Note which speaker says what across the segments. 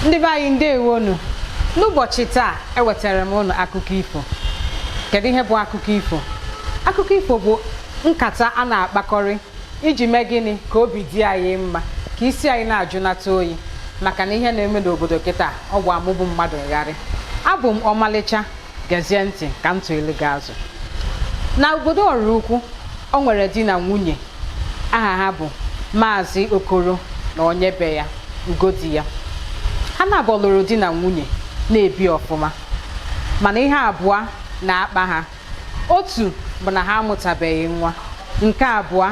Speaker 1: Ndị be anyị ndewonu. N'ụbọchị taa ewetara m unu akụkọ ifo. Kedu ihe bụ akụkọ ifo? Akụkọ ifo bụ nkata a na-akpakọrị iji mee gịnị ka obi dị anyị mma, ka isi anyị na-ajụnata oyi, maka na ihe na-eme n'obodo kịta ọ bụ amụbụ mmadụ ngharị. Abụ m ọmalịcha, gezie ntị ka m tụelu gị azụ. Na obodo Ọrụukwu, o nwere di na nwunye, aha ha bụ Maazị Okoro na onye be ya, ugodi ya. Ha na-abụ lụrụ di na nwunye na-ebi ọfụma, mana ihe abụọ na-akpa ha. Otu bụ na ha amụtabeghị nwa, nke abụọ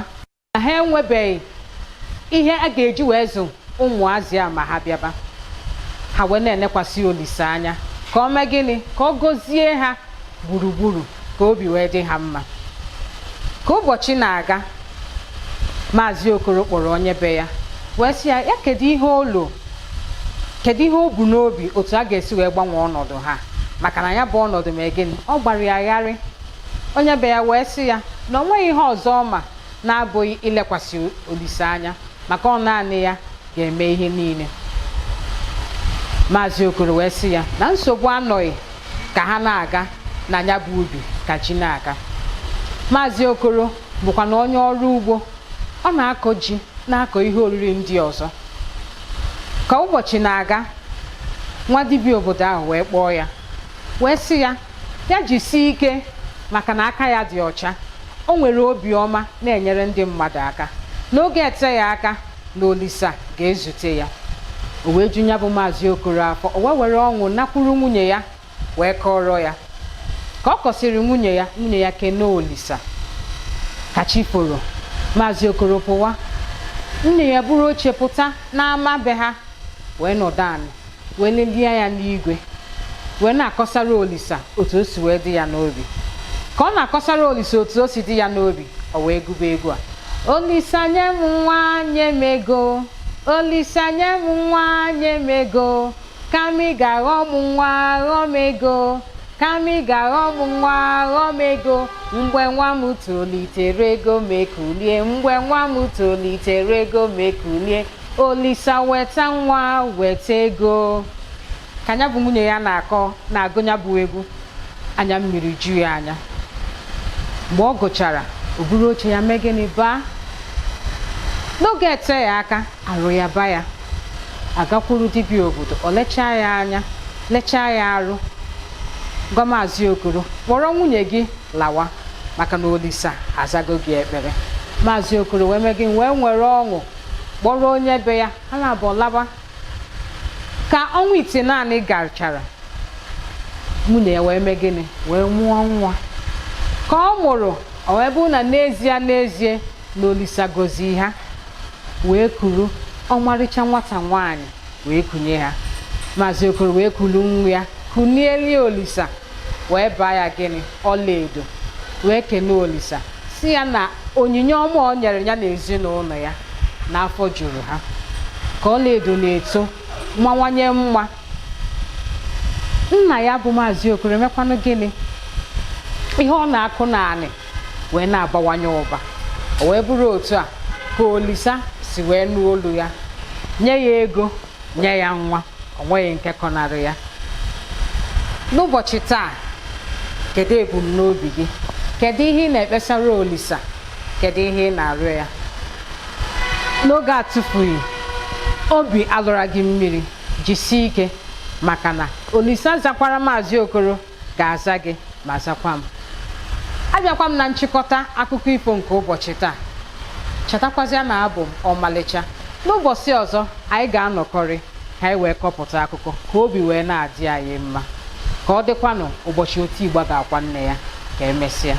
Speaker 1: na ha enwebeghị ihe a ga-eji wee zụ ụmụazị a ma ha bịaba. Ha wee na-enekwasị Olise anya ka o mee gịnị, ka ọ gọzie ha gburugburu, ka obi wee dị ha mma. Ka ụbọchị na-aga, Maazị Okoro kpọrọ onye be ya wee sị ya kedu ihe olu, kedu ihe o bu n'obi otu a ga-esi wee gbanwee ọnọdụ ha, maka na ya bụ ọnọdụ mee gịnị, ọ gbara ya agharị. Onye be ya wee sị ya na o nweghị ihe ọzọ ọma na-abụghị ilekwasị Olise anya, maka ọ naanị ya ga-eme ihe niile. Maazị Okoro wee sị ya na nsogbu anọghị ka ha na-aga na ya bụ ubi ka ji na-aga. Maazị Okoro bụkwa na onye ọrụ ugbo, ọ na-akọ ji, na-akọ ihe oriri ndị ọzọ. Ka ụbọchị na-aga, nwa dibịa obodo ahụ wee kpọọ ya wee sị ya jisie ike, maka na aka ya dị ọcha, o nwere obiọma na-enyere ndị mmadụ aka. N'oge eteghị aka na Olise ga-ezute ya. O wee ju ya bụ Maazị Okoro afọ, o wee were ọṅụ nakwuru nwunye ya wee kọrọ ya. Ka ọ kọsịrị nwunye ya kene Olise. Ka chi foro, Maazị Okoro pụwa, nne ya buru oche pụta n'ama be ha wee nọdụ anị wee lelie ya n'igwe wee na-akọsara Olise otu o si wee dị ya n'obi. Ka ọ na-akọsara Olise otu o si dị ya n'obi, o wee gụba egwu a: Olise nye m nwa nye m ego, Olise nye m nwa nye m ego, ka m ga-aghọ m nwa ghọọ m ego, ka m ga-aghọ m nwa ghọọ m ego, mgbe nwa m tolitere ego m ekulie, mgbe nwa m tolitere ego m ekulie, Olise weta nwa weta ego. Ka ya bụ nwunye ya na-agụ ya bụ egwu, anya mmiri ju ya anya. Mgbe ọ gụchara, o buru oche ya mee gịnị, baa. N'oge eteghị aka, arụ ya ba ya. Agakwuru dibịa obodo, o lechaa ya anya, lechaa ya arụ, gwa Maazị Okoro kpọrọ nwunye gị lawa, maka na Olise azago gị ekpere. Maazị Okoro wee mee gịnị, wee nwere ọṅụ kpọrọ onye be ya, ha na-abụ lawa. Ka ọnwa ite naanị gachara, nwunye ya wee mee gịnị, wee mụọ nwa. Ka ọ mụrụ, o wee bụ na n'ezie na Olise gọzie ha, wee kuru ọmarịcha nwata nwaanyị wee kunye ha. Maazị Okoro wee kuru nwa ya kunielie Olise, wee baa ya gịnị, ọlaedo, wee kene Olise si ya na onyinye ọma o nyere ya na ezinụlọ ya n'afọ juru ha. Ka ọlaedo na-eto mawanye mma, nna ya bụ Maazị Okoro emekwanụ gịnị, ihe ọ na-akụ n'anị wee na-abawanye ụba. O wee bụrụ otu a ka Olise si wee nụ olu ya, nye ya ego, nye ya nwa, o nweghị nke kọnarị ya. N'ụbọchị taa, kedu ebumnobi gị? Kedu ihe ị na-ekpesara Olise? Kedu ihe ị na-arịọ ya? N'oge atụfughị, obi alụra gị mmiri, jisie ike, maka na Olise zakwara Maazị Okoro ga-aza gị ma zakwa m. Abịakwa m na nchịkọta akụkọ ifo nke ụbọchị taa. Chetakwazịa na abụ m ọmalịcha. N'ụbọchị ọzọ anyị ga-anọkọrị ka anyị wee kọpụta akụkọ, ka obi wee na-adị anyị mma. Ka ọ dịkwanụ ụbọchị otu Igbo ga-akwa nne ya. Ka emesịa.